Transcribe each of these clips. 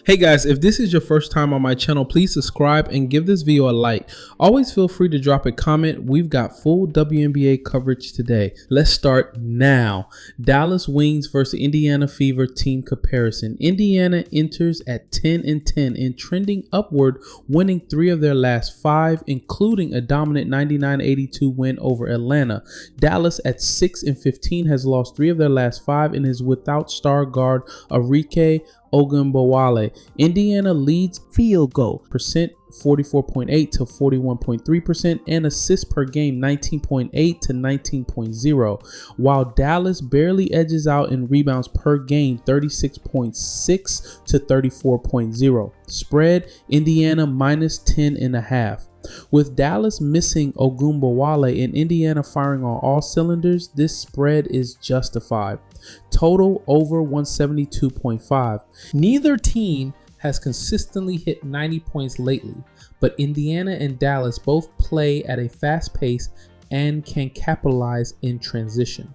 Hey guys, if this is your first time on my channel, please subscribe and give this video a like. Always feel free to drop a comment. We've got full WNBA coverage today. Let's start now. Dallas Wings versus Indiana Fever team comparison. Indiana enters at 10-10 and trending upward, winning 3 of their last 5, including a dominant 99-82 win over Atlanta. Dallas at 6-15 has lost 3 of their last 5 and is without star guard Arike Ogunbowale. Indiana leads field goal percent 44.8 to 41.3% and assists per game 19.8 to 19.0, while Dallas barely edges out in rebounds per game 36.6 to 34.0. Spread Indiana minus 10.5. With Dallas missing Ogunbowale and Indiana firing on all cylinders, this spread is justified. Total over 172.5. Neither team has consistently hit 90 points lately, but Indiana and Dallas both play at a fast pace and can capitalize in transition.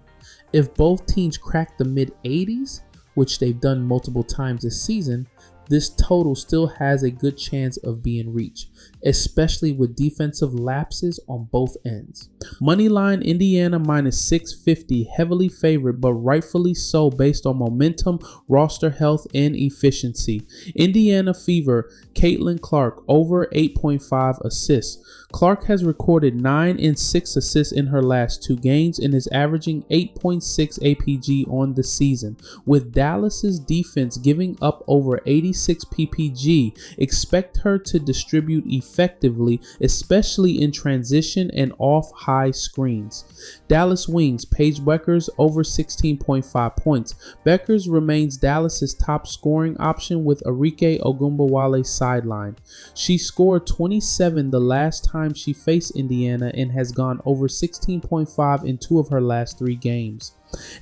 If both teams crack the mid-80s, which they've done multiple times this season, this total still has a good chance of being reached, especially with defensive lapses on both ends. Moneyline Indiana minus 650, heavily favored, but rightfully so based on momentum, roster health, and efficiency. Indiana Fever, Caitlin Clark, over 8.5 assists. Clark has recorded 9 and 6 assists in her last 2 games and is averaging 8.6 APG on the season. With Dallas's defense giving up over 86 PPG, expect her to distribute effectively, especially in transition and off high screens. Dallas Wings, Paige Bueckers over 16.5 points. Bueckers remains Dallas's top scoring option with Arike Ogunbowale sidelined. She scored 27 the last time she faced Indiana and has gone over 16.5 in 2 of her last 3 games.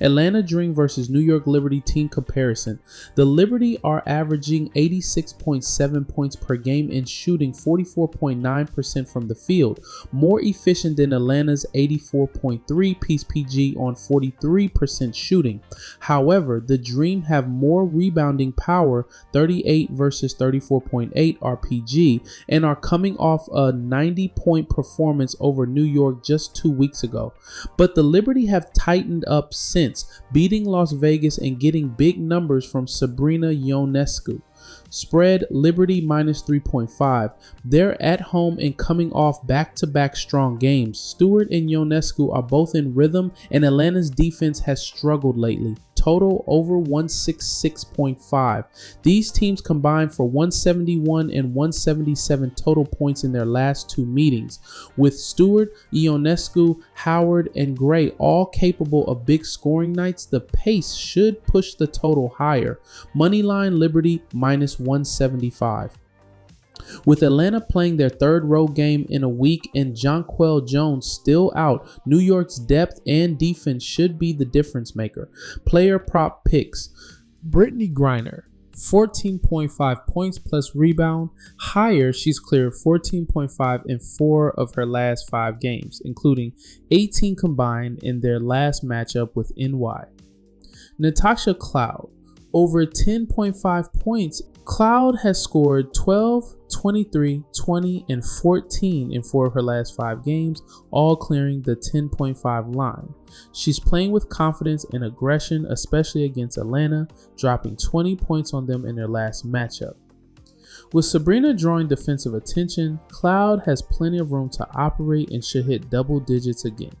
Atlanta Dream versus New York Liberty team comparison. The Liberty are averaging 86.7 points per game and shooting 44.9% from the field, more efficient than Atlanta's 84.3 piece PG on 43% shooting. However, the Dream have more rebounding power, 38 versus 34.8 RPG, and are coming off a 90-point performance over New York just 2 weeks ago. But the Liberty have tightened up since, beating Las Vegas and getting big numbers from Sabrina Ionescu. Spread Liberty minus 3.5. They're at home and coming off back-to-back strong games. Stewart and Ionescu are both in rhythm and Atlanta's defense has struggled lately. Total over 166.5. These teams combined for 171 and 177 total points in their last 2 meetings, with Stewart, Ionescu, Howard, and Gray all capable of big scoring nights. The pace should push the total higher. Moneyline Liberty minus 175. With Atlanta playing their 3rd road game in a week and Jonquel Jones still out, New York's depth and defense should be the difference maker. Player prop picks. Brittany Griner, 14.5 points plus rebound. Higher, she's cleared 14.5 in 4 of her last 5 games, including 18 combined in their last matchup with NY. Natasha Cloud, over 10.5 points. Cloud has scored 12, 23, 20, and 14 in 4 of her last 5 games, all clearing the 10.5 line. She's playing with confidence and aggression, especially against Atlanta, dropping 20 points on them in their last matchup. With Sabrina drawing defensive attention, Cloud has plenty of room to operate and should hit double digits again.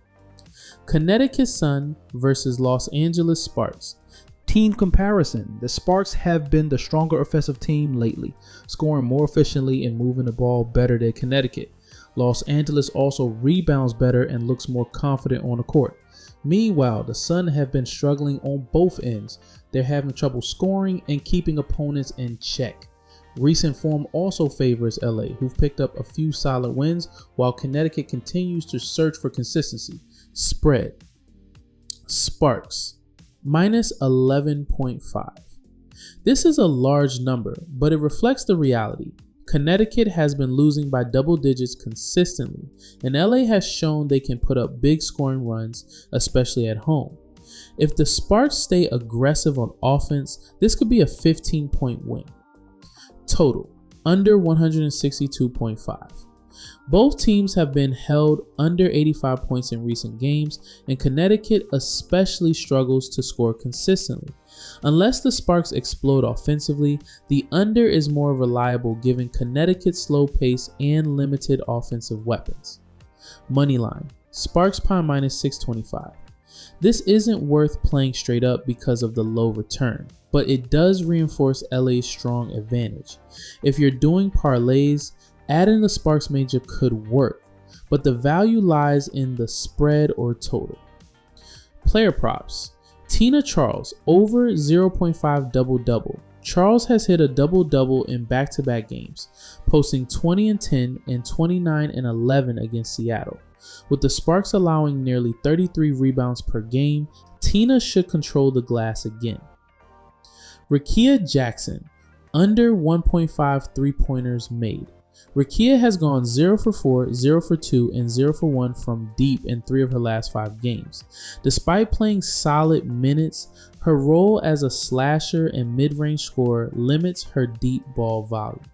Connecticut Sun versus Los Angeles Sparks. Team comparison. The Sparks have been the stronger offensive team lately, scoring more efficiently and moving the ball better than Connecticut. Los Angeles also rebounds better and looks more confident on the court. Meanwhile, the Sun have been struggling on both ends. They're having trouble scoring and keeping opponents in check. Recent form also favors LA, who've picked up a few solid wins, while Connecticut continues to search for consistency. Spread. Sparks minus 11.5. This is a large number, but it reflects the reality. Connecticut has been losing by double digits consistently, and LA has shown they can put up big scoring runs, especially at home. If the Sparks stay aggressive on offense, this could be a 15-point win. Total, under 162.5. Both teams have been held under 85 points in recent games, and Connecticut especially struggles to score consistently. Unless the Sparks explode offensively, the under is more reliable given Connecticut's slow pace and limited offensive weapons. Moneyline, Sparks pi minus 625. This isn't worth playing straight up because of the low return, but it does reinforce LA's strong advantage. If you're doing parlays, adding the Sparks major could work, but the value lies in the spread or total. Player props. Tina Charles, over 0.5 double-double. Charles has hit a double-double in back-to-back games, posting 20 and 10 and 29 and 11 against Seattle. With the Sparks allowing nearly 33 rebounds per game, Tina should control the glass again. Rickea Jackson, under 1.5 three-pointers made. Rickea has gone 0 for 4, 0 for 2, and 0 for 1 from deep in 3 of her last 5 games. Despite playing solid minutes, her role as a slasher and mid-range scorer limits her deep ball volume.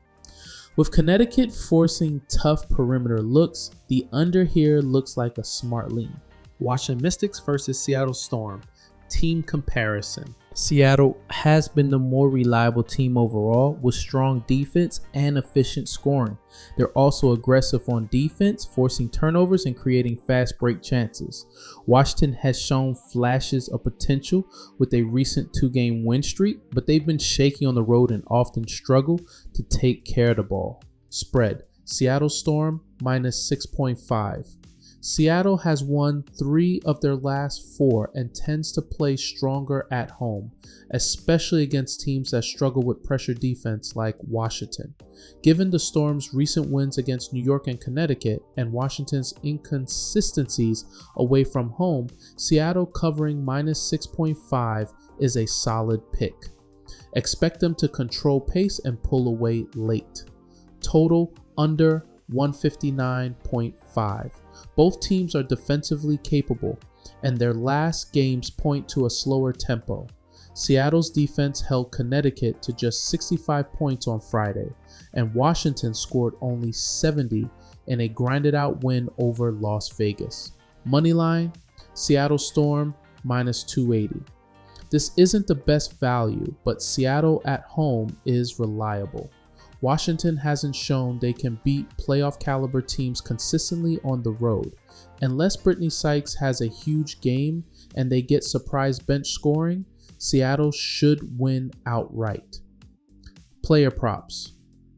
With Connecticut forcing tough perimeter looks, the under here looks like a smart lean. Washington Mystics versus Seattle Storm. Team comparison. Seattle has been the more reliable team overall with strong defense and efficient scoring. They're also aggressive on defense, forcing turnovers and creating fast break chances. Washington has shown flashes of potential with a recent 2-game win streak, but they've been shaky on the road and often struggle to take care of the ball. Spread. Seattle Storm minus 6.5. Seattle has won 3 of their last 4 and tends to play stronger at home, especially against teams that struggle with pressure defense like Washington. Given the Storm's recent wins against New York and Connecticut and Washington's inconsistencies away from home, Seattle covering minus 6.5 is a solid pick. Expect them to control pace and pull away late. Total under 159.5. Both teams are defensively capable, and their last games point to a slower tempo. Seattle's defense held Connecticut to just 65 points on Friday, and Washington scored only 70 in a grinded-out win over Las Vegas. Moneyline, Seattle Storm minus 280. This isn't the best value, but Seattle at home is reliable. Washington hasn't shown they can beat playoff caliber teams consistently on the road. Unless Brittany Sykes has a huge game and they get surprise bench scoring, Seattle should win outright. Player props.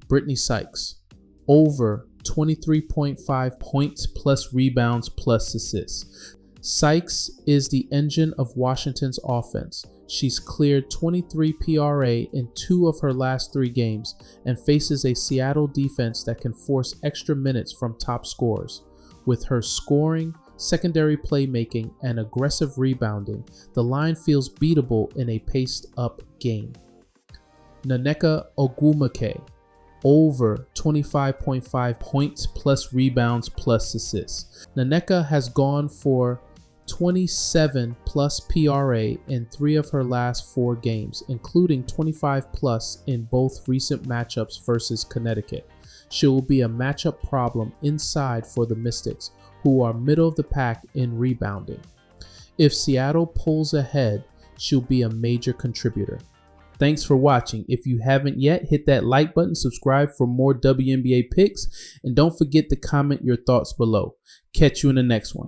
Brittany Sykes, over 23.5 points plus rebounds plus assists. Sykes is the engine of Washington's offense. She's cleared 23 PRA in 2 of her last 3 games and faces a Seattle defense that can force extra minutes from top scorers. With her scoring, secondary playmaking, and aggressive rebounding, the line feels beatable in a paced-up game. Nneka Ogwumike, over 25.5 points plus rebounds plus assists. Nneka has gone for 27 plus PRA in 3 of her last 4 games, including 25 plus in both recent matchups versus Connecticut. She will be a matchup problem inside for the Mystics, who are middle of the pack in rebounding. If Seattle pulls ahead, she'll be a major contributor. Thanks for watching. If you haven't yet, hit that like button, subscribe for more WNBA picks, and don't forget to comment your thoughts below. Catch you in the next one.